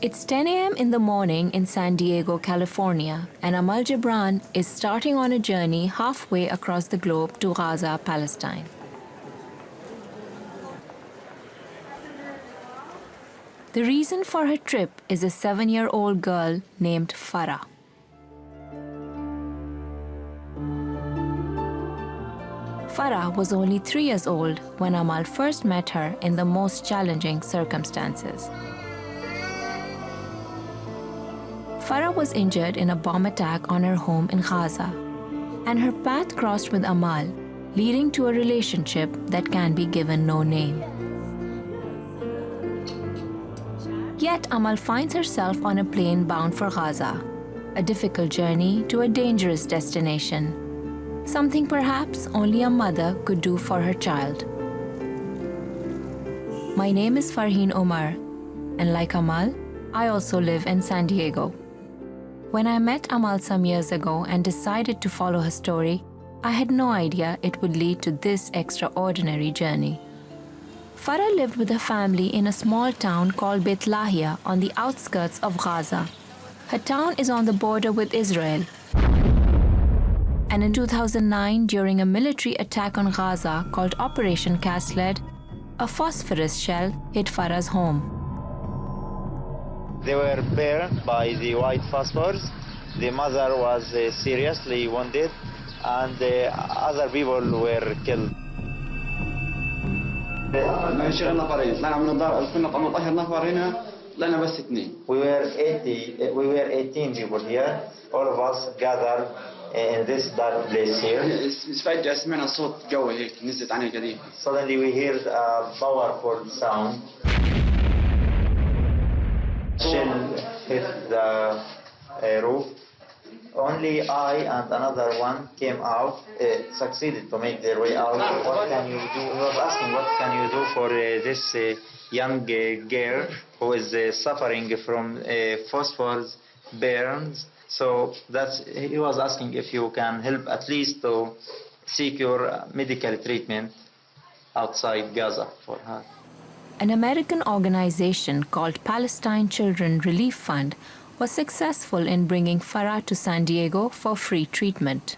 It's 10 a.m. in the morning in San Diego, California, and Amal Gibran is starting on a journey halfway across the globe to Gaza, Palestine. The reason for her trip is a 7-year-old girl named Farah. Farah was only 3 years old when Amal first met her in the most challenging circumstances. Farah was injured in a bomb attack on her home in Gaza, and her path crossed with Amal, leading to a relationship that can be given no name. Yet Amal finds herself on a plane bound for Gaza, a difficult journey to a dangerous destination. Something perhaps only a mother could do for her child. My name is Farheen Omar, and like Amal, I also live in San Diego. When I met Amal some years ago and decided to follow her story, I had no idea it would lead to this extraordinary journey. Farah lived with her family in a small town called Beit Lahia on the outskirts of Gaza. Her town is on the border with Israel. And in 2009, during a military attack on Gaza called Operation Cast Lead, a phosphorus shell hit Farah's home. They were burned by the white phosphorus. The mother was seriously wounded, and other people were killed. We were 18 people here. All of us gathered in this dark place here. Suddenly we heard a powerful sound. Shell hit the roof. Only I and another one came out, succeeded to make their way out. What can you do? He was asking, what can you do for this young girl who is suffering from phosphorus burns? So he was asking if you can help at least to secure medical treatment outside Gaza for her. An American organization called Palestine Children Relief Fund was successful in bringing Farah to San Diego for free treatment.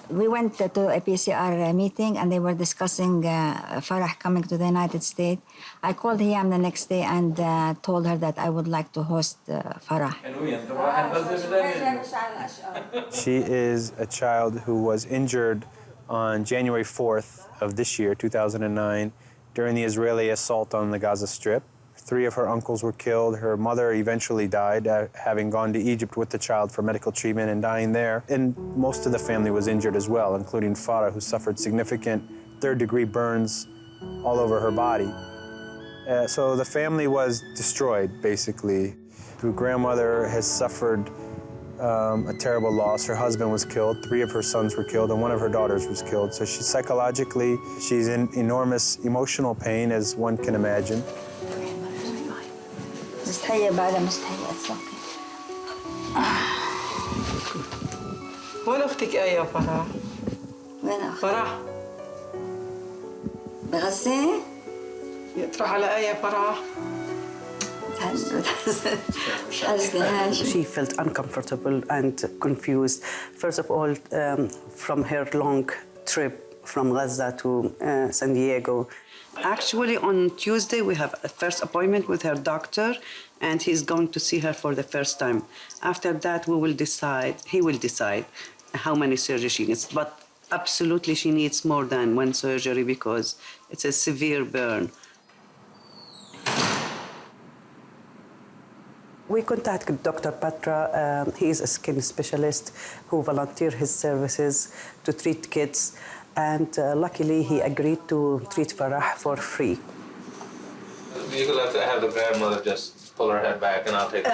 We went to a PCR meeting and they were discussing Farah coming to the United States. I called Hiyam the next day and told her that I would like to host Farah. She is a child who was injured on January 4th of this year, 2009, during the Israeli assault on the Gaza Strip. 3 of her uncles were killed. Her mother eventually died, having gone to Egypt with the child for medical treatment and dying there. And most of the family was injured as well, including Farah, who suffered significant third-degree burns all over her body. So the family was destroyed, basically. Her grandmother has suffered a terrible loss. Her husband was killed, 3 of her sons were killed, and 1 of her daughters was killed. So psychologically, she's in enormous emotional pain, as one can imagine. مستحية بعدها مستحية أتصفي. وين أختك يا فرح؟ وين أختي؟ فرح بغزة؟ تروح على آية فرح؟ She felt uncomfortable and confused. First of all, from her long trip from Gaza to San Diego. Actually, on Tuesday, we have a first appointment with her doctor, and he's going to see her for the first time. After that, he will decide how many surgeries she needs. But absolutely, she needs more than 1 surgery because it's a severe burn. We contacted Dr. Patra. He is a skin specialist who volunteered his services to treat kids. And luckily, he agreed to treat Farah for free. You could have the grandmother just pull her head back and I'll take it.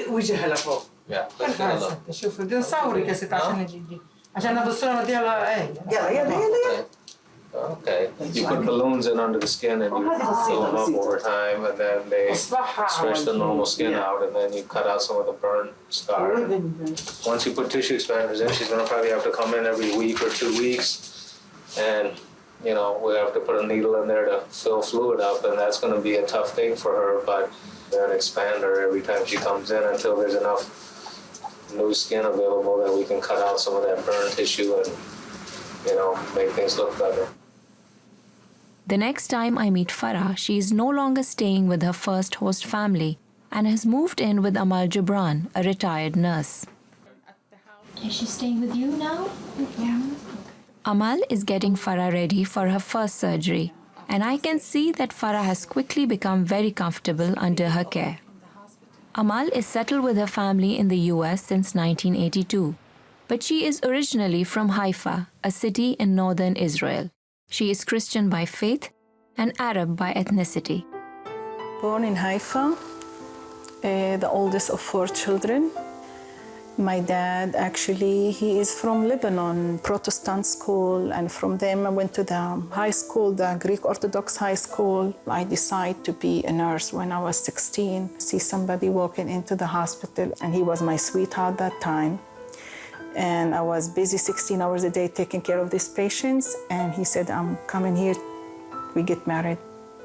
وجهها لفوق. Yeah, let's get a look. شوف بدي نصورك يا ستي عشان اجيبك عشان ابص لها بدي لها ايه يلا. Okay. You put balloons in under the skin and you fill them up over time, and then they stretch the normal skin out, and then you cut out some of the burn scar. Once you put tissue expanders in, she's going to probably have to come in every week or 2 weeks and you know, we have to put a needle in there to fill fluid up, and that's going to be a tough thing for her, but then expand her every time she comes in until there's enough new skin available that we can cut out some of that burn tissue and, you know, make things look better. The next time I meet Farah, she is no longer staying with her first host family and has moved in with Amal Jabran, a retired nurse. Is she staying with you now? Yeah. Amal is getting Farah ready for her first surgery, and I can see that Farah has quickly become very comfortable under her care. Amal is settled with her family in the US since 1982, but she is originally from Haifa, a city in northern Israel. She is Christian by faith and Arab by ethnicity. Born in Haifa, the oldest of 4 children. My dad, actually, he is from Lebanon, Protestant school, and from them I went to the high school, the Greek Orthodox high school. I decided to be a nurse when I was 16. See somebody walking into the hospital, and he was my sweetheart that time. And I was busy 16 hours a day taking care of these patients, and he said, I'm coming here, we get married.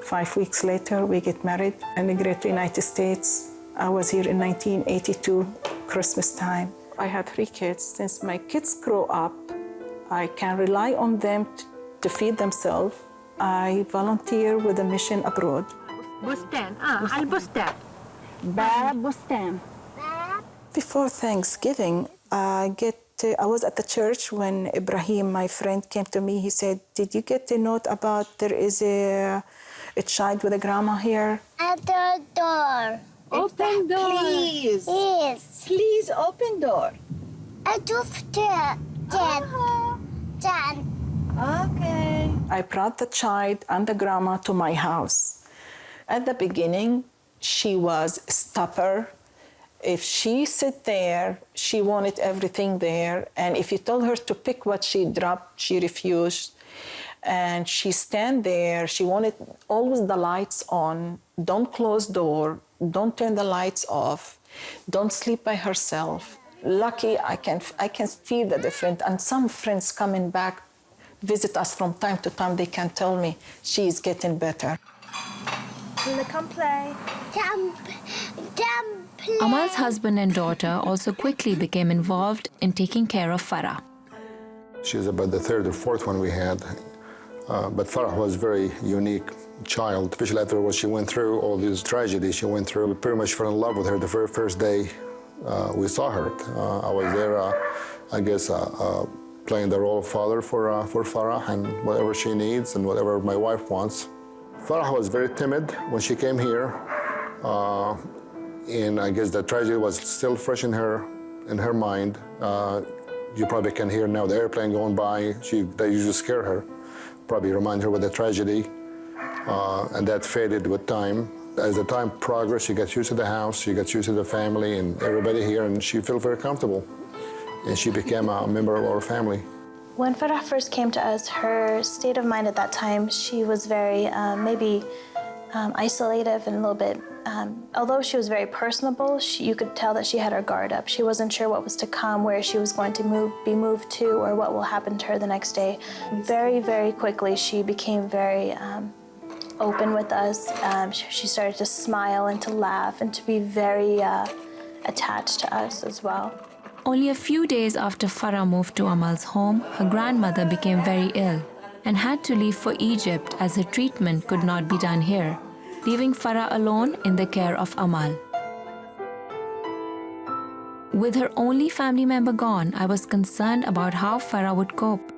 5 weeks later, we get married, immigrated to the United States. I was here in 1982, Christmas time. I had 3 kids. Since my kids grow up, I can rely on them to feed themselves. I volunteer with a mission abroad. Before Thanksgiving, I was at the church when Ibrahim, my friend, came to me. He said, did you get a note about there is a child with a grandma here? At the door. Open door. Please. Yes. Please open door. I just done. Okay. I brought the child and the grandma to my house. At the beginning, she was stubborn. If she sit there, she wanted everything there. And if you told her to pick what she dropped, she refused. And she stand there. She wanted always the lights on. Don't close door. Don't turn the lights off. Don't sleep by herself. Lucky, I can feel the difference. And some friends coming back, visit us from time to time, they can tell me she is getting better. Come play. Jump, play. Amal's husband and daughter also quickly became involved in taking care of Farah. She was about the 3rd or 4th one we had. But Farah was a very unique child, especially after what she went through, all these tragedies she went through. We pretty much fell in love with her the very first day we saw her. I was there, I guess, playing the role of father for Farah and whatever she needs and whatever my wife wants. Farah was very timid when she came here, and I guess the tragedy was still fresh in her mind. You probably can hear now the airplane going by. They used to scare her, probably remind her with the tragedy, and that faded with time. As the time progressed, she got used to the house, she got used to the family and everybody here, and she felt very comfortable. And she became a member of our family. When Farah first came to us, her state of mind at that time, she was very isolative and a little bit, although she was very personable, you could tell that she had her guard up. She wasn't sure what was to come, where she was going to be moved to, or what will happen to her the next day. Very, very quickly, she became very open with us. She started to smile and to laugh and to be very attached to us as well. Only a few days after Farah moved to Amal's home, her grandmother became very ill and had to leave for Egypt as her treatment could not be done here, leaving Farah alone in the care of Amal. With her only family member gone, I was concerned about how Farah would cope.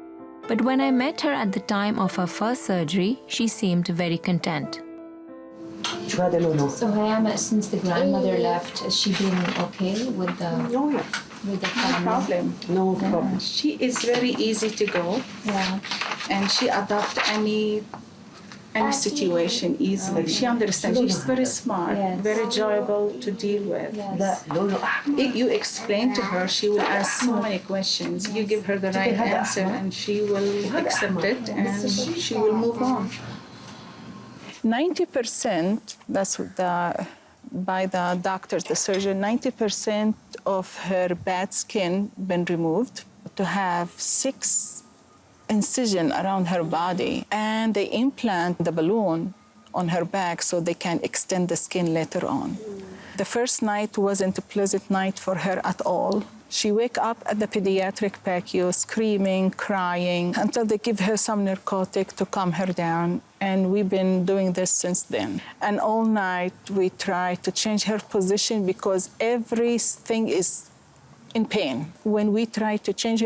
But when I met her at the time of her first surgery, she seemed very content. So Hayama, since the grandmother left, has she been okay with the family? No problem. She is very easy to go. Yeah. And she adopts any situation easily. She understands. She's very smart, very enjoyable to deal with. If you explain to her, she will ask so many questions. You give her the right answer and she will accept it and she will move on. 90%, that's by the doctors, the surgeon, 90% of her bad skin been removed. To have 6 incision around her body, and they implant the balloon on her back so they can extend the skin later on. The first night wasn't a pleasant night for her at all. She wake up at the pediatric PACU screaming, crying, until they give her some narcotic to calm her down. And we've been doing this since then. And all night we try to change her position because everything is in pain. When we try to change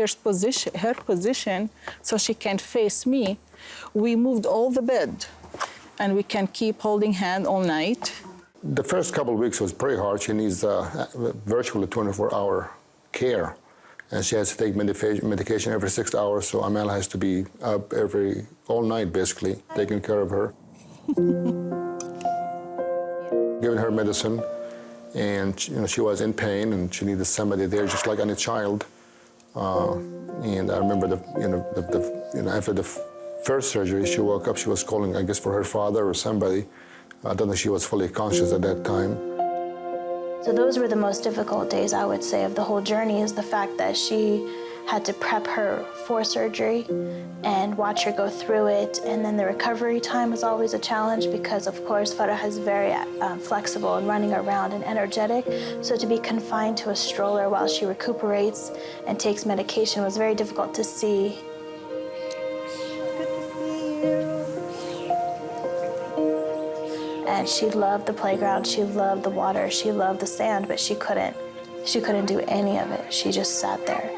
her position so she can face me, we moved all the bed and we can keep holding hand all night. The first couple of weeks was pretty hard. She needs virtually 24-hour care, and she has to take medication every 6 hours, so Amal has to be up all night, basically, taking care of her. Giving her medicine, and she was in pain, and she needed somebody there, just like any child. And I remember after the first surgery, she woke up, she was calling, I guess, for her father or somebody. I don't think she was fully conscious at that time. So those were the most difficult days, I would say, of the whole journey, is the fact that she had to prep her for surgery and watch her go through it. And then the recovery time was always a challenge because, of course, Farah is very flexible and running around and energetic. So to be confined to a stroller while she recuperates and takes medication was very difficult to see. And she loved the playground, she loved the water, she loved the sand, but she couldn't do any of it. She just sat there.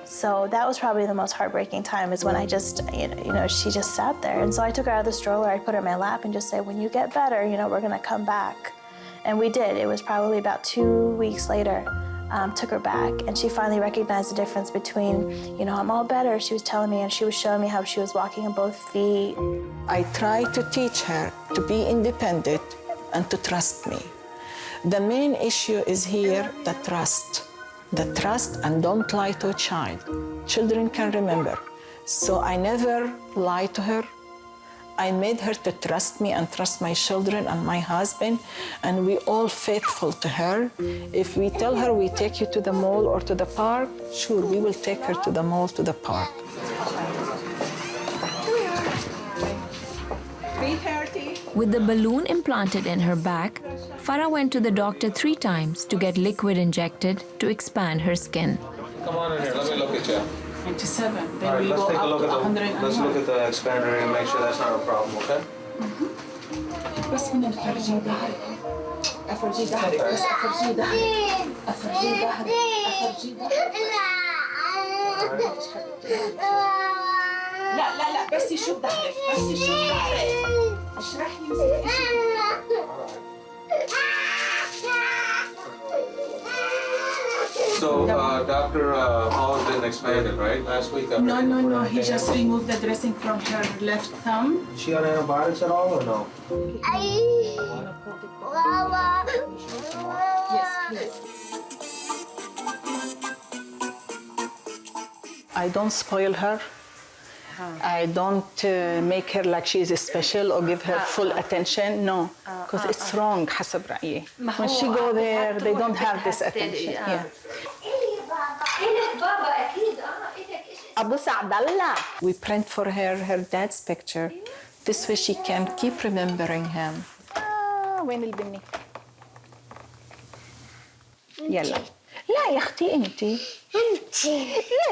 So that was probably the most heartbreaking time, is when I just, she just sat there. And so I took her out of the stroller, I put her in my lap and just said, when you get better, we're gonna come back. And we did. It was probably about 2 weeks later, took her back, and she finally recognized the difference between, I'm all better, she was telling me, and she was showing me how she was walking on both feet. I try to teach her to be independent and to trust me. The main issue is here the trust. The trust, and don't lie to a child. Children can remember. So I never lied to her. I made her to trust me and trust my children and my husband, and we all faithful to her. If we tell her we take you to the mall or to the park, sure, we will take her to the mall, to the park. 3:30. With the balloon implanted in her back, Farah went to the doctor 3 times to get liquid injected to expand her skin. Come on in here, let me look at you. 97. Then All right, we let's go take a up look to at 101. let's look at the expander and make sure that's not a problem, okay? بس من الفرجي ظهرك. أفرجي ظهرك بس أفرجي ظهرك. أفرجي ظهرك. أفرجي ظهرك. لا لا لا بس يشوف ظهرك. بس يشوف ظهرك. اشرحي So, Dr. Hall didn't expand it, right? Last week? No. He just removed the dressing from her left thumb. Is she on antibiotics at all or no? Yes, please. I don't spoil her. I don't make her like she is special or give her full attention. No, because it's wrong. حسب رأيي. When she go there, they don't have this attention. Yeah. We print for her dad's picture. This way she can keep remembering him. وين البني؟ يلا. لا يا أختي أنتي. لا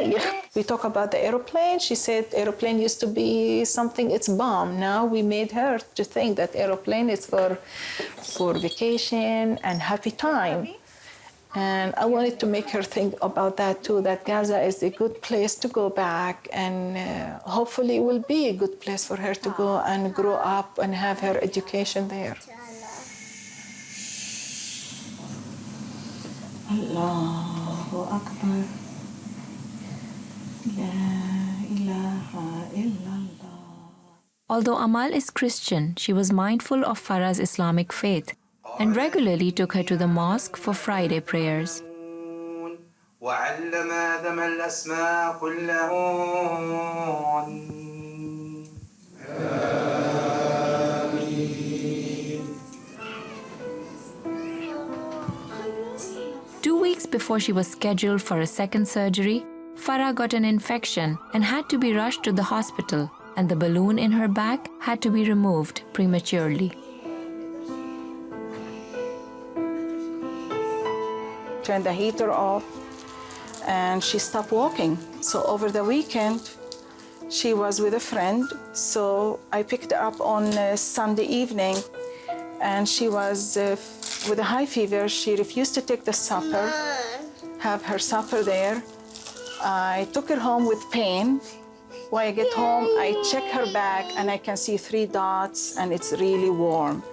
يا أختي. We talk about the aeroplane. She said aeroplane used to be something, it's bomb. Now we made her to think that aeroplane is for vacation and happy time. And I wanted to make her think about that too, that Gaza is a good place to go back, and hopefully it will be a good place for her to go and grow up and have her education there. Allahu Akbar. La ilaha illallah. Although Amal is Christian, she was mindful of Farah's Islamic faith and regularly took her to the mosque for Friday prayers. وعلم آدم الأسماء كلها. 2 weeks before she was scheduled for a second surgery, Farah got an infection and had to be rushed to the hospital, and the balloon in her back had to be removed prematurely. Turned the heater off, and she stopped walking. So over the weekend, she was with a friend. So I picked her up on Sunday evening, and she was with a high fever. She refused to take the supper, have her supper there. I took her home with pain. When I get home, I check her back, and I can see 3 dots, and it's really warm.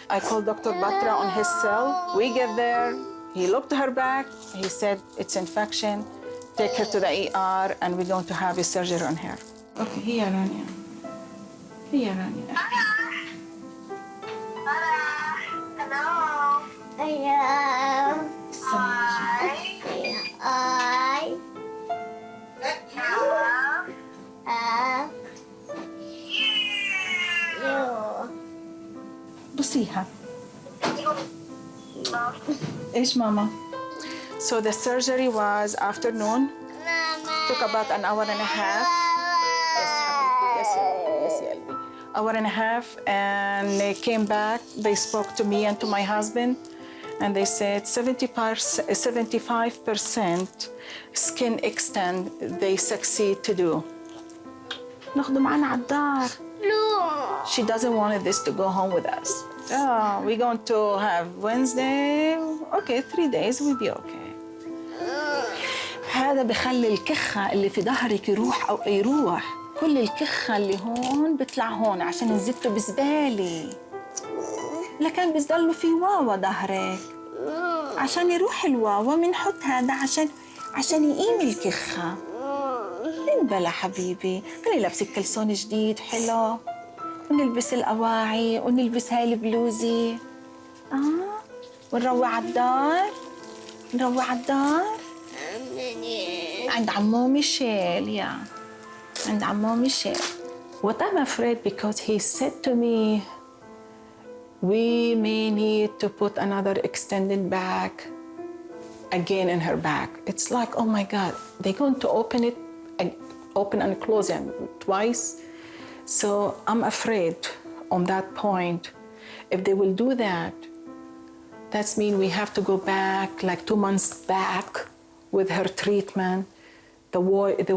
I called Dr. Batra on his cell. We get there. He looked at her back. He said, it's infection. Take her to the ER, and we're going to have a surgery on her. Okay, here, Rania. Here, Rania. Hello. Hello. Hi. Hi. بصيها. إيش ماما? So the surgery was afternoon. Took about an hour and a half. Yes, Elby. Hour and a half, and they came back. They spoke to me and to my husband, and they said 75% skin extend they succeed to do. ناخده معنا على الدار. She doesn't want this to go home with us. Oh, we're going to have Wednesday. Okay, 3 days we'll be okay. هذا بخلي الكخة اللي في ظهرك يروح أو يروح. كل الكخة اللي هون بتطلع هون عشان نزته بزبالة. لكن بيظلوا في واوا ظهرك. عشان يروح الواوا بنحط هذا عشان يقيم الكخة. انبلا حبيبي. خلي لابسك كلسون جديد حلو. ونلبس الأواعي ونلبس هاي البلوزي. ونروح على الدار. عند عمو ميشيل يا. عند عمو ميشيل. What I'm afraid because he said to me, we may need to put another extended bag again in her back. It's like, oh my God, they're going to open and close it twice. So I'm afraid on that point, if they will do that, that means we have to go back like 2 months back with her treatment. The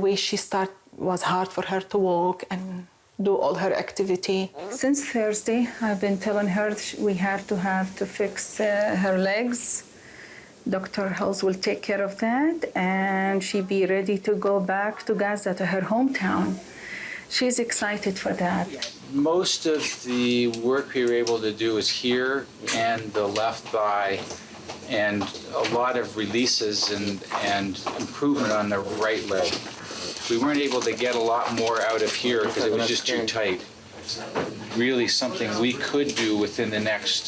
way she started was hard for her to walk and do all her activity. Since Thursday, I've been telling her we have to fix her legs. Dr. Hulse will take care of that, and she'll be ready to go back to Gaza, to her hometown. She's excited for that. Most of the work we were able to do is here and the left thigh, and a lot of releases and improvement on the right leg. We weren't able to get a lot more out of here because it was just too tight. Really something we could do within the next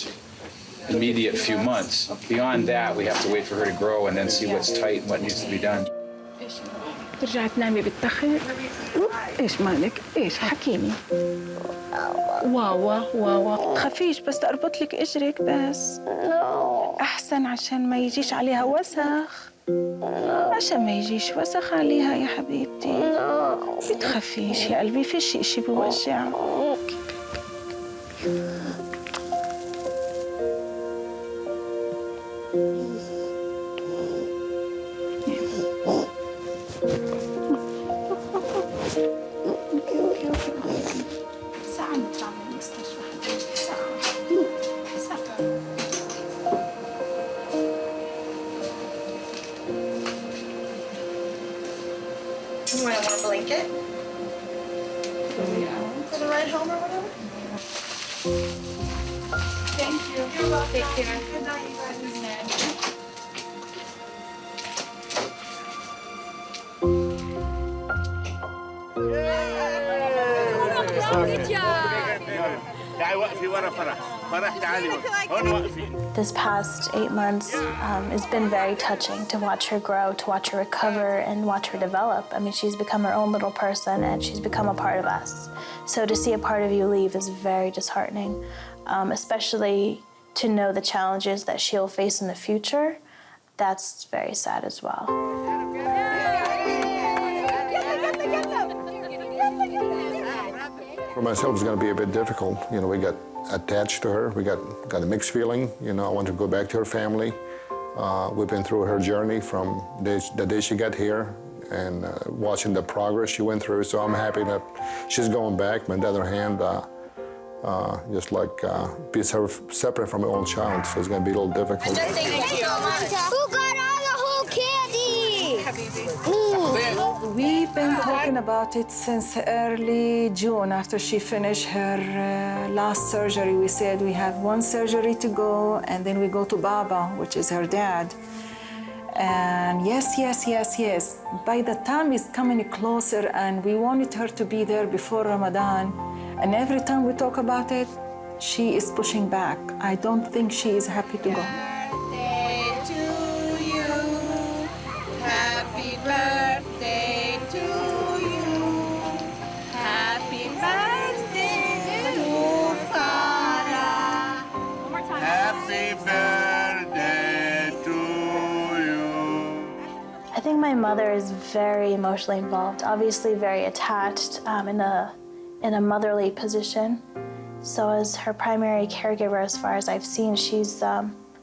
immediate few months. Beyond that, we have to wait for her to grow and then see what's tight and what needs to be done. ترجعي تنامي بالتخت. ايش مالك؟ ايش حكيني؟ واوا خفيش بس اربط لك اجرك بس. احسن عشان ما يجيش عليها وسخ. عشان ما يجيش وسخ عليها يا حبيبتي. بتخافيش يا قلبي، فيش اشي بوجع. You want a warm blanket? Yeah. For the ride home or whatever? Thank you. You're welcome. Take care. Good night, you guys. This past 8 months has been very touching to watch her grow, to watch her recover, and watch her develop. I mean, she's become her own little person, and she's become a part of us. So to see a part of you leave is very disheartening, especially to know the challenges that she'll face in the future. That's very sad as well. For myself, it's going to be a bit difficult. You know, we got attached to her. We got a mixed feeling. You know, I want to go back to her family. We've been through her journey from the day she got here and watching the progress she went through. So I'm happy that she's going back. But on the other hand, just like be separate from my own child, so it's going to be a little difficult. Who got all the whole candy? We've been talking about it since early June. After she finished her last surgery, we said we have one surgery to go, and then we go to Baba, which is her dad. And yes. By the time it's coming closer, and we wanted her to be there before Ramadan, and every time we talk about it, she is pushing back. I don't think she is happy to go. Happy birthday to you. Happy birthday to Farah. One more time. Happy birthday to you. I think my mother is very emotionally involved, obviously very attached in a motherly position. So as her primary caregiver, as far as I've seen, she's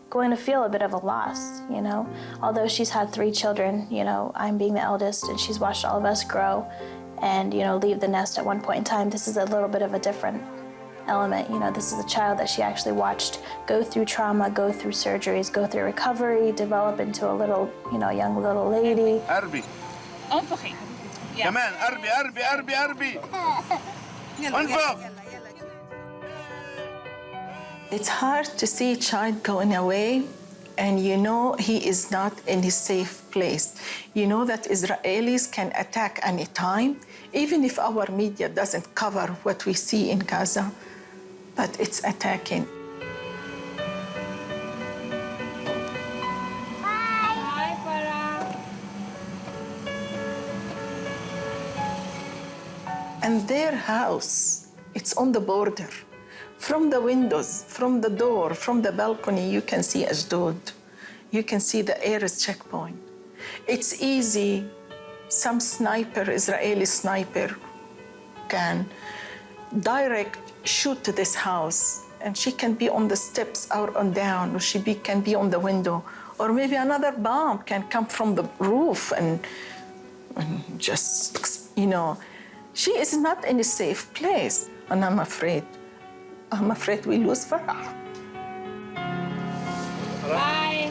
going to feel a bit of a loss, you know. Although she's had 3 children, you know, I'm being the eldest, and she's watched all of us grow and, you know, leave the nest at one point in time. This is a little bit of a different element. You know, this is a child that she actually watched go through trauma, go through surgeries, go through recovery, develop into a little, you know, young little lady. أربي. انفخي. كمان أربي. انفخ. It's hard to see a child going away, and you know he is not in his safe place. You know that Israelis can attack any time, even if our media doesn't cover what we see in Gaza, but it's attacking. Hi, Farah. And their house, it's on the border. From the windows, from the door, from the balcony, you can see Ashdod. You can see the air checkpoint. It's easy. Some Israeli sniper can direct shoot to this house, and she can be on the steps out and down, or she can be on the window, or maybe another bomb can come from the roof and just, you know. She is not in a safe place, and I'm afraid we lose Farah. Bye.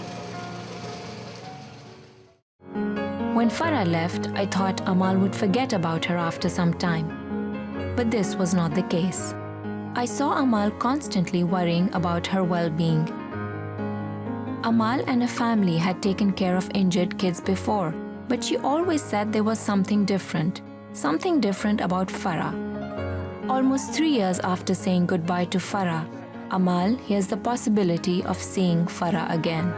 When Farah left, I thought Amal would forget about her after some time. But this was not the case. I saw Amal constantly worrying about her well-being. Amal and her family had taken care of injured kids before, but she always said there was something different about Farah. Almost 3 years after saying goodbye to Farah, Amal hears the possibility of seeing Farah again.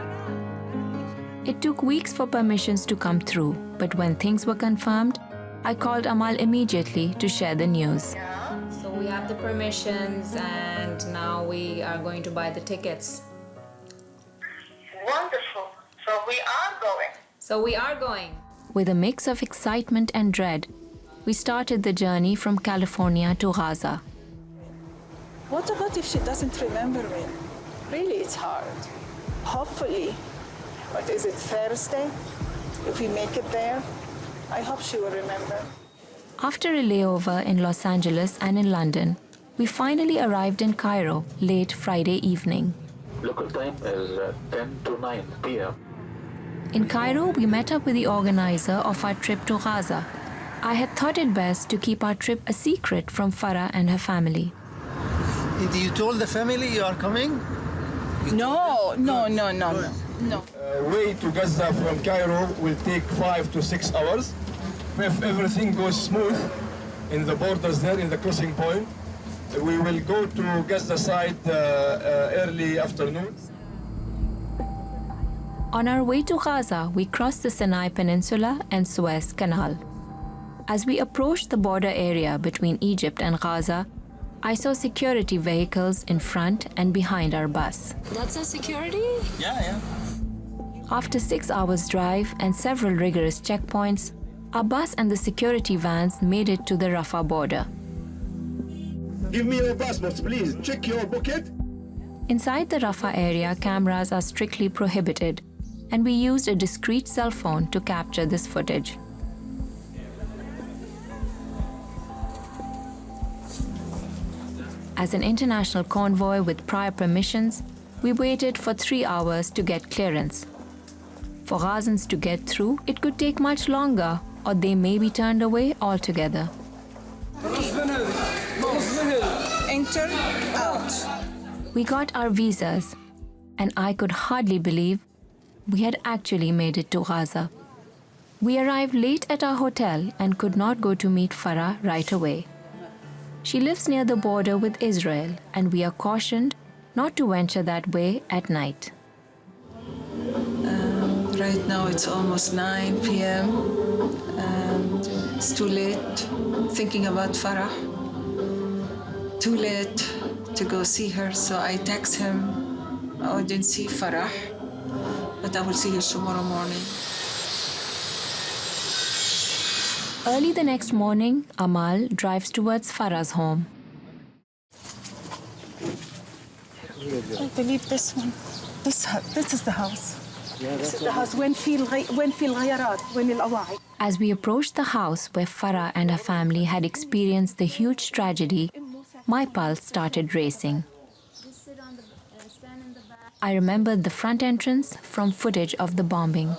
It took weeks for permissions to come through, but when things were confirmed, I called Amal immediately to share the news. So we have the permissions, and now we are going to buy the tickets. Wonderful. So we are going. With a mix of excitement and dread, we started the journey from California to Gaza. What about if she doesn't remember me? Really, it's hard. Hopefully, what is it, Thursday? If we make it there, I hope she will remember. After a layover in Los Angeles and in London, we finally arrived in Cairo late Friday evening. Local time is 10 to 9 p.m. In Cairo, we met up with the organizer of our trip to Gaza. I had thought it best to keep our trip a secret from Farah and her family. You told the family you are coming? No. Way to Gaza from Cairo will take 5 to 6 hours. If everything goes smooth in the borders there, in the crossing point, we will go to Gaza side early afternoon. On our way to Gaza, we crossed the Sinai Peninsula and Suez Canal. As we approached the border area between Egypt and Gaza, I saw security vehicles in front and behind our bus. That's a security? Yeah. After 6 hours' drive and several rigorous checkpoints, our bus and the security vans made it to the Rafah border. Give me your passports, please. Check your pocket. Inside the Rafah area, cameras are strictly prohibited, and we used a discreet cell phone to capture this footage. As an international convoy with prior permissions, we waited for 3 hours to get clearance. For Gazans to get through, it could take much longer, or they may be turned away altogether. Enter, out. We got our visas, and I could hardly believe we had actually made it to Gaza. We arrived late at our hotel and could not go to meet Farah right away. She lives near the border with Israel, and we are cautioned not to venture that way at night. Right now it's almost 9 p.m. and it's too late thinking about Farah. Too late to go see her, so I text him, I didn't see Farah, but I will see her tomorrow morning. Early the next morning, Amal drives towards Farah's home. I believe this one. This is the house. This is the house. وين في الغيارات وين الأواعي. As we approached the house where Farah and her family had experienced the huge tragedy, my pulse started racing. I remembered the front entrance from footage of the bombing.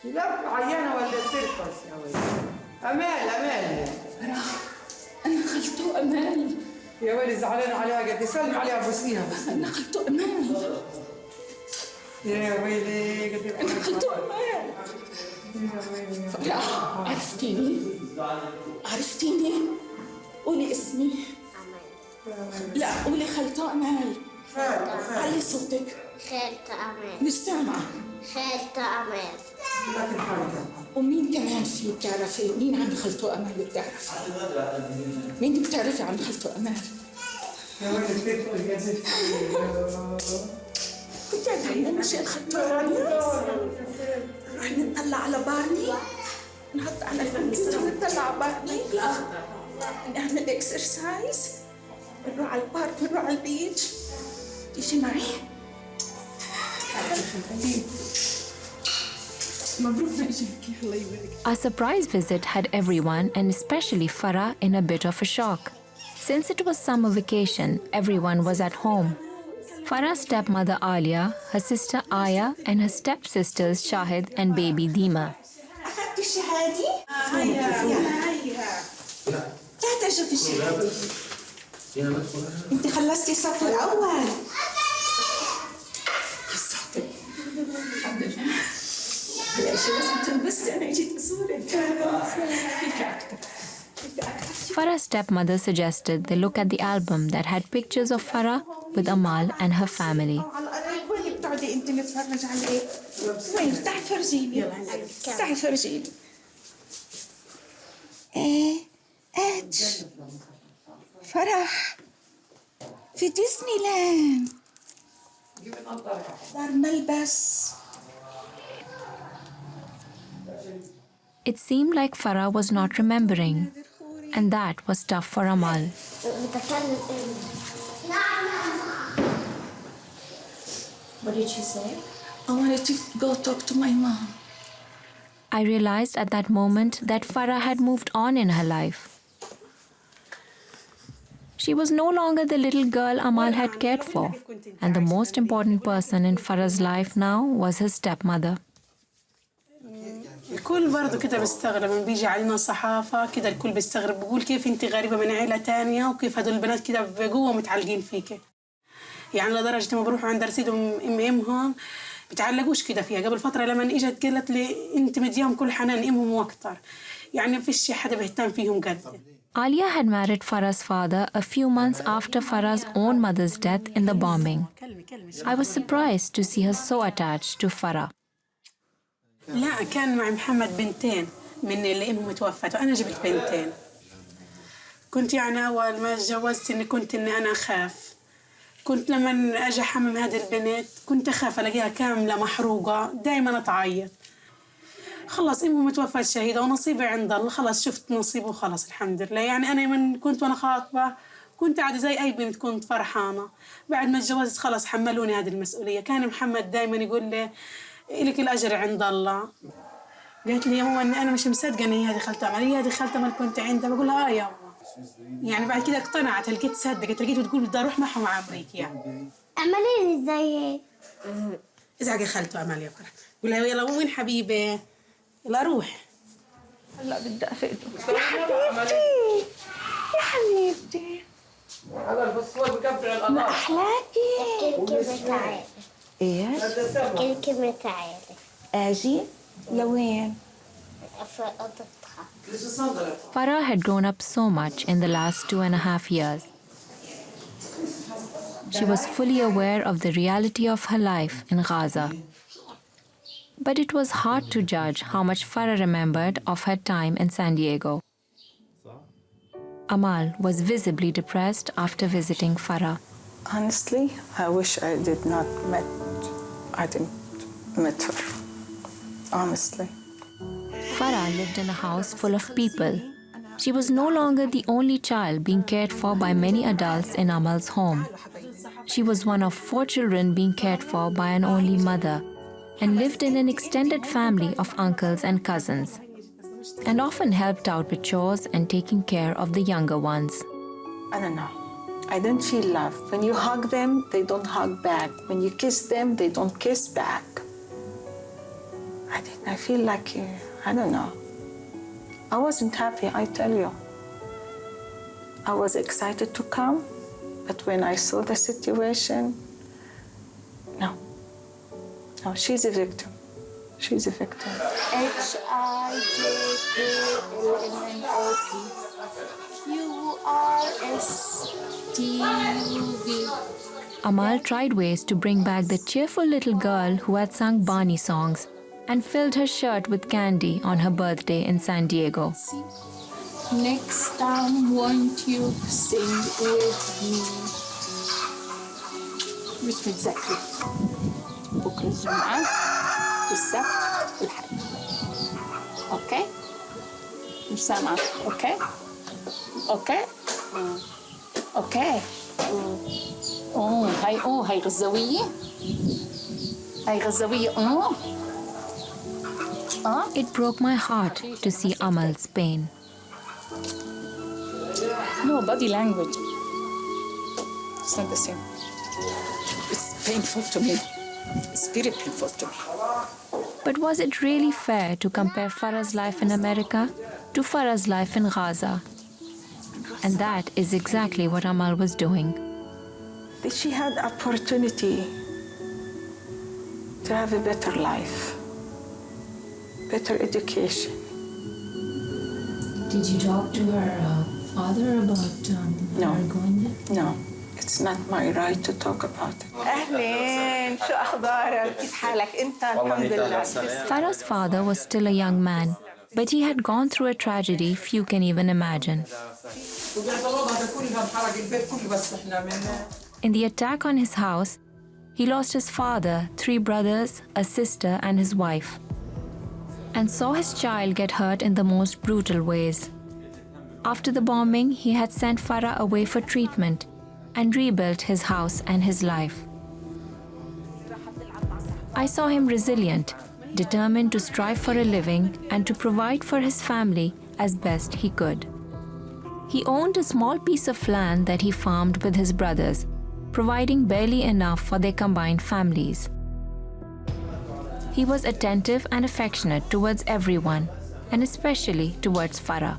لا عيانة ولا ترقص يا ولد. أمال أنا خلته أمال. يا ولد زعلان عليها قد سلم عليها بوسيها. أنا خلته أمال. يا ويلي قد أنا خلته أمال. فرح عرفتيني؟ قولي اسمي. لا قولي خلته أمال. علي صوتك. خالته أمال. مش سامعة. خالته أمال. ومين كمان في بتعرفي؟ مين عن خالته أمال بتعرفي؟ مين بتعرفي عن خالته أمال؟ يا ولد تدخل يا زلمة. بتعرفي مشان خالته أمال؟ رح نطلع على بارني؟ نحط على الكمبيوتر ونطلع على بارني؟ نعمل اكسرسايز؟ نروح على البارك نروح على البيتش؟ تيجي معي؟ Our surprise visit had everyone, and especially Farah, in a bit of a shock. Since it was summer vacation, everyone was at home. Farah's stepmother Alia, her sister Aya, and her stepsisters Shahid and baby Dima. أخذت الشهادة؟ لا تشوفي الشهادة. أنت خلصتي الصف الأول. الحمد لله. لا شو لازم تنبسطي أنا جيت أزورك. فيك أكتر. Farah's stepmother suggested they look at the album that had pictures of Farah with Amal and her family. وين بتقعدي أنت نتفرج عليه؟ وين؟ تعي فرجيني. تعي فرجيني. إيه إتش فرح في ديزني لاند دار ملبس. It seemed like Farah was not remembering, and that was tough for Amal. What did she say? I wanted to go talk to my mom. I realized at that moment that Farah had moved on in her life. She was no longer the little girl Amal had cared for, and the most important person in Farah's life now was his stepmother. الكل برضه كده بيستغرب لما بيجي علينا صحافة كده الكل بيستغرب بيقول كيف انت غريبة من عيلة تانية وكيف هدول البنات كده بجوه متعلقين فيك. يعني لدرجة ما بروحوا عند رصيدهم امهم بتعلقوش كده فيها. قبل فترة لما اجت قالت لي انت مديهم كل حنان امهم واكتر. يعني ما فيش حدا بيهتم فيهم قد. Alia had married Farah's father a few months after Farah's own mother's death in the bombing. I was surprised to see her so attached to Farah. لا كان مع محمد بنتين من اللي امهم توفت وانا جبت بنتين. كنت يعني اول ما اتجوزت كنت انا اخاف. كنت لما اجي احمم هذه البنت كنت اخاف الاقيها كامله محروقه دائما اتعيط. خلص امهم توفت شهيده ونصيبي عند الله خلاص شفت نصيبه وخلاص الحمد لله. يعني انا من كنت وانا خاطبه كنت عادي زي اي بنت كنت فرحانه. بعد ما اتجوزت خلاص حملوني هذه المسؤوليه. كان محمد دائما يقول لي لك الأجر عند الله. قالت لي يا ماما إني أنا مش مصدقة إن هي دخلت عملية. هي دخلت عمل كنت عندها بقول لها يا ماما. يعني بعد كده اقتنعت لقيت صدقت لقيت بتقول بدي أروح معهم على أمريكا يعني. اعملي زي إذا خالته أمل يا فرح. قول لها يلا وين حبيبي؟ يلا روح. هلا بدي أفقده. يا حبيبتي يا حبيبتي. هلا البصور بكبر الأنار. ما أحلاكي. الكلكة تعالي. إيش؟ الكلكة تعالي. أجي؟ لوين؟ في أوضتها. Farah had grown up so much in the last 2.5 years. She was fully aware of the reality of her life in Gaza. But it was hard to judge how much Farah remembered of her time in San Diego. Amal was visibly depressed after visiting Farah. Honestly, I wish I didn't met her. Honestly. Farah lived in a house full of people. She was no longer the only child being cared for by many adults in Amal's home. She was one of 4 children being cared for by an only mother and lived in an extended family of uncles and cousins, and often helped out with chores and taking care of the younger ones. I don't know. I don't feel love. When you hug them, they don't hug back. When you kiss them, they don't kiss back. I feel like, I don't know. I wasn't happy, I tell you. I was excited to come, but when I saw the situation, no. No, she's a victim. She's a victim. HIJKLMNOPQRSTUV. Amal tried ways to bring back the cheerful little girl who had sung Barney songs and filled her shirt with candy on her birthday in San Diego. Next time, won't you sing with me? مش متذكرة. بكرة الجمعة والسبت والحد. أوكي؟ مش سامعة. أوكي؟ أوكي؟ أوكي. هاي غزاوية. هاي غزاوية. It broke my heart to see Amal's pain. No, body language. It's not the same. It's painful to me. It's very painful to me. But was it really fair to compare Farah's life in America to Farah's life in Gaza? And that is exactly what Amal was doing. She had opportunity to have a better life, better education. Did you talk to her father about her going there? No, it's not my right to talk about it. أهلين، شو أخبارك؟ كيف حالك أنت؟ الحمد لله. Farah's father was still a young man, but he had gone through a tragedy few can even imagine. In the attack on his house, he lost his father, 3 brothers, a sister, and his wife, and saw his child get hurt in the most brutal ways. After the bombing, he had sent Farah away for treatment and rebuilt his house and his life. I saw him resilient, determined to strive for a living and to provide for his family as best he could. He owned a small piece of land that he farmed with his brothers, providing barely enough for their combined families. He was attentive and affectionate towards everyone, and especially towards Farah.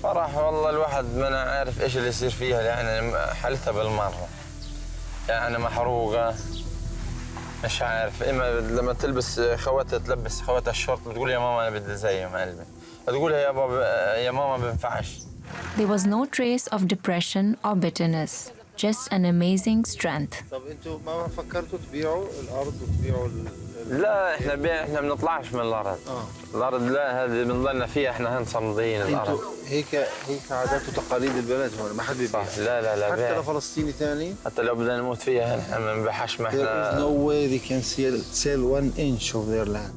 فرح والله الواحد ما عارف ايش اللي يصير فيها يعني حالتها بالمره يعني محروقه مش عارف اما لما تلبس خواتها تلبس خواتها الشورت بتقول يا ماما انا بدي زي ما قلبي بتقول يا بابا يا ماما ما بينفعش. There was no trace of depression or bitterness, just an amazing strength. طب انتوا ما فكرتوا تبيعوا الارض وتبيعوا لا احنا ما بنطلعش من الارض. الارض لا هذه بنضلنا فيها احنا هن صامدين الارض. هيك عادات وتقاليد البلد هون ما حد بيبيع. لا حتى لو فلسطيني ثاني حتى لو بدنا نموت فيها احنا ما بنبيعهاش ما احنا. There is no way they can sell 1 inch of their land.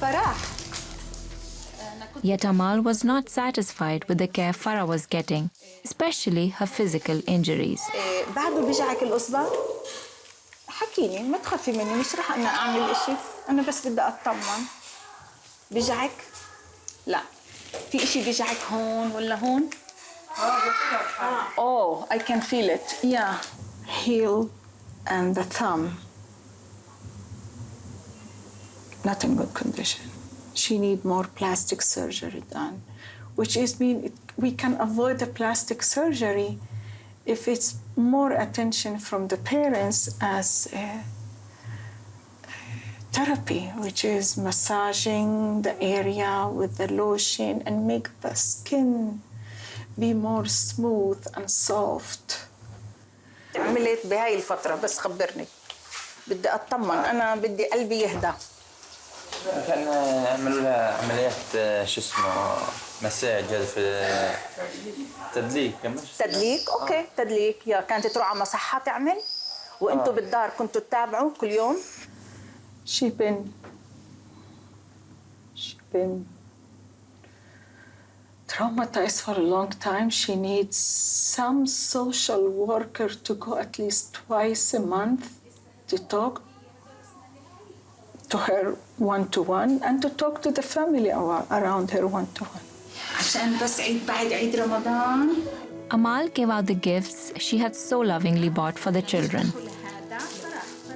Farah. Yet Amal was not satisfied with the care Farah was getting, especially her physical injuries. بعده بيجعك الإصبع؟ حكيني ما تخافي مني مش رح أنا أعمل إشي أنا بس بدي أطمن. بيجعك؟ لا. في إشي بيجعك هون ولا هون؟ Oh, I can feel it. Yeah. Heel and the thumb. Not in good condition. She need more plastic surgery done, which is we can avoid the plastic surgery if it's more attention from the parents as therapy, which is massaging the area with the lotion and make the skin be more smooth and soft. عملت بهاي الفترة بس خبرني بدي أطمن أنا بدي قلبي يهدى. كان عملوا لها عمليات شو اسمه مساج هذا في تدليك تدليك اوكي تدليك يا كانت تروح على مصحة تعمل وانتم بالدار كنتوا تتابعوا كل يوم. She been traumatized for a long time. She needs some social worker to go at least twice a month to talk to her one-to-one and to talk to the family around her one-to-one. عشان بس عيد بعد عيد رمضان. Amal gave out the gifts she had so lovingly bought for the children.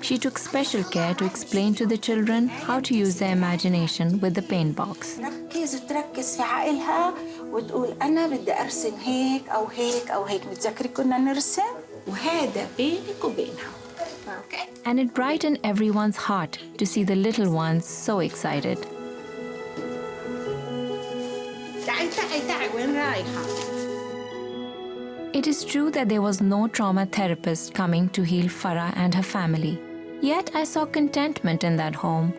She took special care to explain to the children how to use their imagination with the paint box. تركز في عقلها وتقول أنا بدي أرسم هيك أو هيك أو هيك. متذكري كنا نرسم وهذا بينك وبينها. Okay. And it brightened everyone's heart to see the little ones so excited. It is true that there was no trauma therapist coming to heal Farah and her family. Yet I saw contentment in that home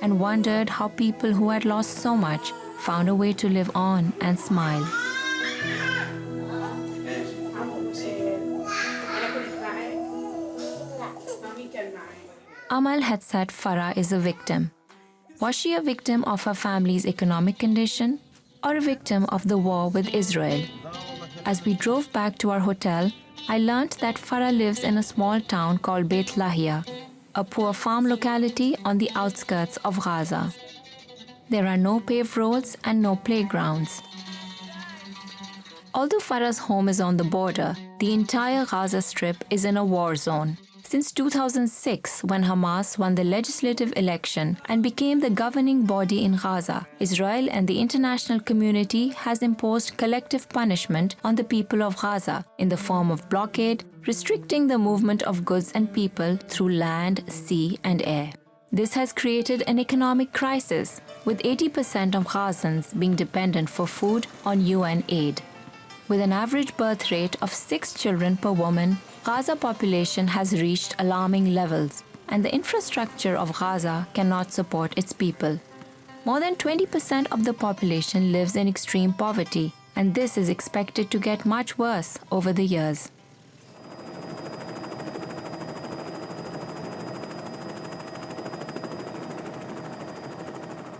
and wondered how people who had lost so much found a way to live on and smile. Amal had said Farah is a victim. Was she a victim of her family's economic condition or a victim of the war with Israel? As we drove back to our hotel, I learned that Farah lives in a small town called Beit Lahia, a poor farm locality on the outskirts of Gaza. There are no paved roads and no playgrounds. Although Farah's home is on the border, the entire Gaza Strip is in a war zone. Since 2006, when Hamas won the legislative election and became the governing body in Gaza, Israel and the international community has imposed collective punishment on the people of Gaza in the form of blockade, restricting the movement of goods and people through land, sea, and air. This has created an economic crisis, with 80% of Gazans being dependent for food on UN aid. With an average birth rate of 6 children per woman, Gaza population has reached alarming levels, and the infrastructure of Gaza cannot support its people. More than 20% of the population lives in extreme poverty, and this is expected to get much worse over the years.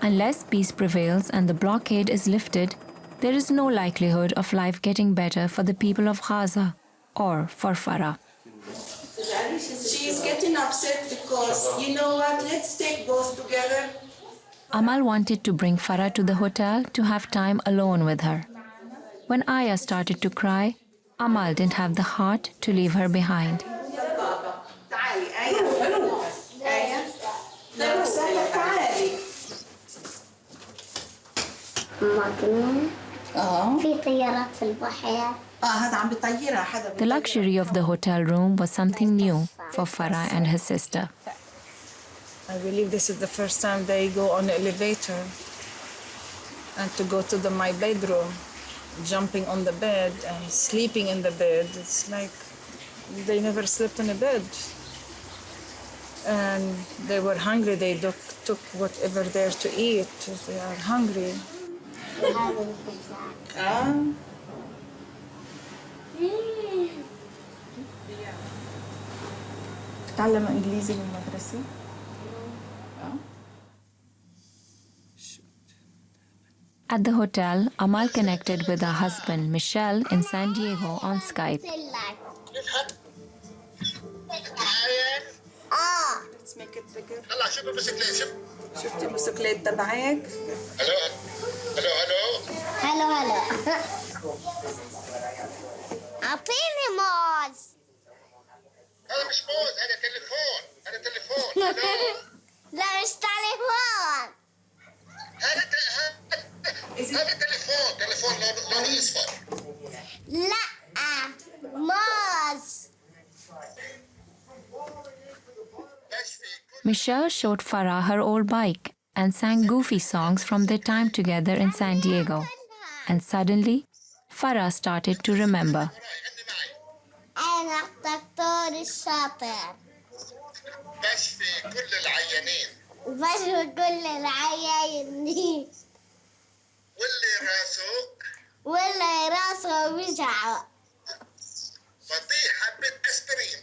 Unless peace prevails and the blockade is lifted, there is no likelihood of life getting better for the people of Gaza or for Farah. She's getting upset because, you know what, let's take both together. Amal wanted to bring Farah to the hotel to have time alone with her. When Aya started to cry, Amal didn't have the heart to leave her behind. The luxury of the hotel room was something new for Farah and her sister. I believe this is the first time they go on the elevator and to go to my bedroom, jumping on the bed and sleeping in the bed. It's like they never slept in a bed. And they were hungry. They took whatever there to eat. They are hungry. تتعلم إنجليزي بالمدرسة؟ At the hotel, Amal connected with her husband, Michelle, in San Diego on Skype. Let's make it bigger. شفتي البسكليت تبعك؟ هلو أعطيني موز. هذا مش موز، هذا تليفون. لا مش تليفون. هذا تليفون لونه اصفر. لا موز. Michelle showed Farah her old bike and sang goofy songs from their time together in San Diego. And suddenly, Farah started to remember. أنا الدكتور الشاطر. بشفي كل العيانين. بشفي كل العيانين. واللي راسه وجعه. بطيء حبة أسبرين.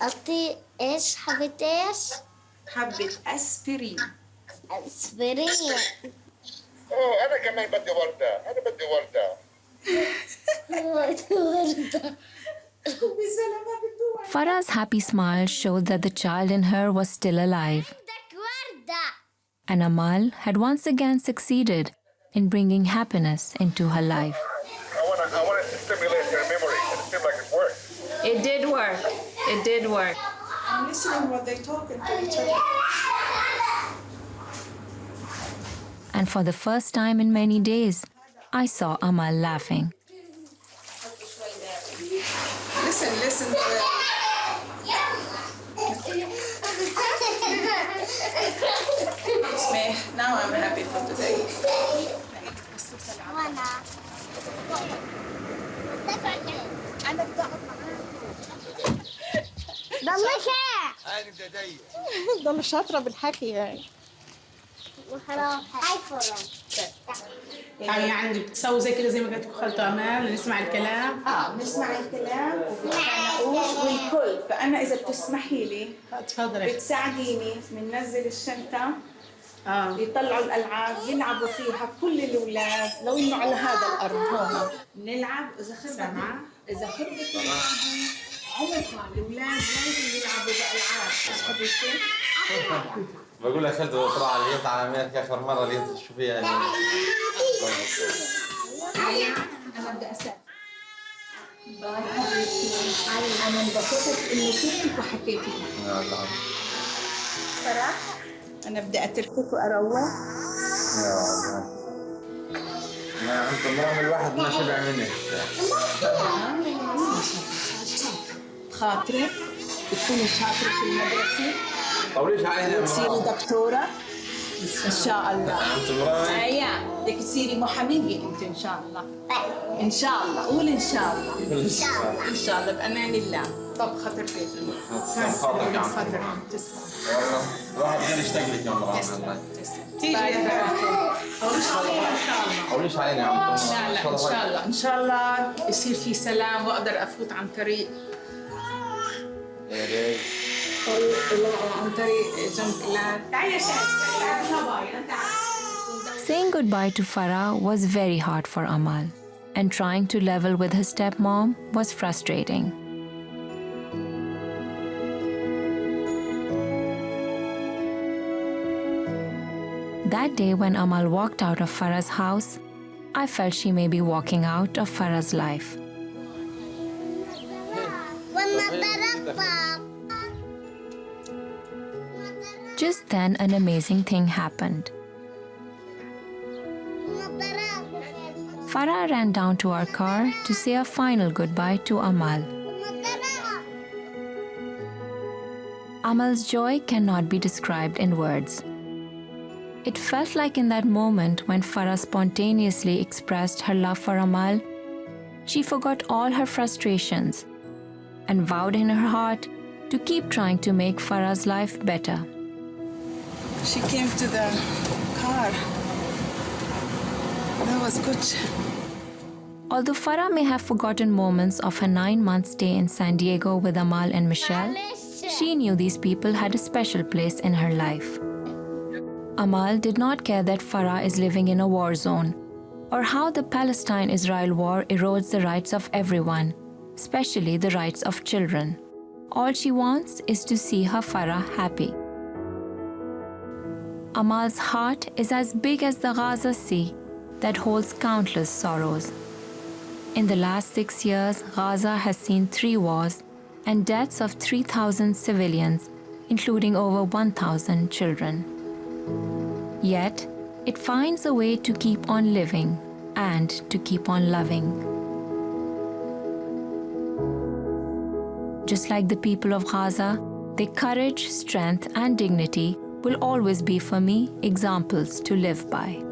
أعطيه إيش؟ حبة إيش؟ حبة أسبرين. أسبرين. أنا كمان بدي وردة. وردة. Farah's happy smile showed that the child in her was still alive. And Amal had once again succeeded in bringing happiness into her life. I want to stimulate her memory. It seemed like it worked. It did work. I'm listening what they're talking to each other. And for the first time in many days, I saw Amal laughing. Listen to that. Now I'm happy for today. ضل شاطرة بالحكي يعني. يعني بتسووا زي كده زي ما قلت لكم خالته امال نسمع الكلام. نسمع الكلام والكل. فأنا إذا بتسمحي لي تفضلي بتساعديني بننزل الشنطة. يطلعوا الألعاب يلعبوا فيها كل الأولاد لو إنه على هذا الأرض هون نلعب. إذا خربت عمرها الأولاد لازم يلعبوا بألعاب. إيش حبيبتي؟ بقول لك خالته طلع اليوم على امريكا اخر مره اللي تشوفيها يعني. أنا بدي أسأل. أنا انبسطت إني شفتك وحكيتي. فرح أنا بدي أتركك وأروح. يا الله. ما أنت مرام الواحد ما شبع منك. خاطرك تكوني شاطرة في المدرسة. قوليش علينا وتصيري دكتورة إن شاء الله. أنت مرام. بدك تصيري محامية أنت إن شاء الله. إن شاء الله. قول إن شاء الله. إن شاء الله. إن شاء الله بأمان الله. طب خاطر فيك. خاطرك يا عم. تسلم. والله الواحد غير يشتاق لك يا مرام. تيجي قوليش علينا يا عم. إن شاء الله يصير في سلام وأقدر أفوت عن طريق. يا ريت. عن طريق جنب الآن. Saying goodbye to Farah was very hard for Amal, and trying to level with her stepmom was frustrating. That day when Amal walked out of Farah's house, I felt she may be walking out of Farah's life. Just then, an amazing thing happened. Farah ran down to our car to say a final goodbye to Amal. Amal's joy cannot be described in words. It felt like in that moment when Farah spontaneously expressed her love for Amal, she forgot all her frustrations and vowed in her heart to keep trying to make Farah's life better. She came to the car. That was good. Although Farah may have forgotten moments of her 9-month stay in San Diego with Amal and Michelle, she knew these people had a special place in her life. Amal did not care that Farah is living in a war zone, or how the Palestine-Israel war erodes the rights of everyone, especially the rights of children. All she wants is to see her Farah happy. Amal's heart is as big as the Gaza Sea that holds countless sorrows. In the last 6 years, Gaza has seen 3 wars and deaths of 3,000 civilians, including over 1,000 children. Yet, it finds a way to keep on living and to keep on loving. Just like the people of Gaza, their courage, strength, and dignity will always be for me examples to live by.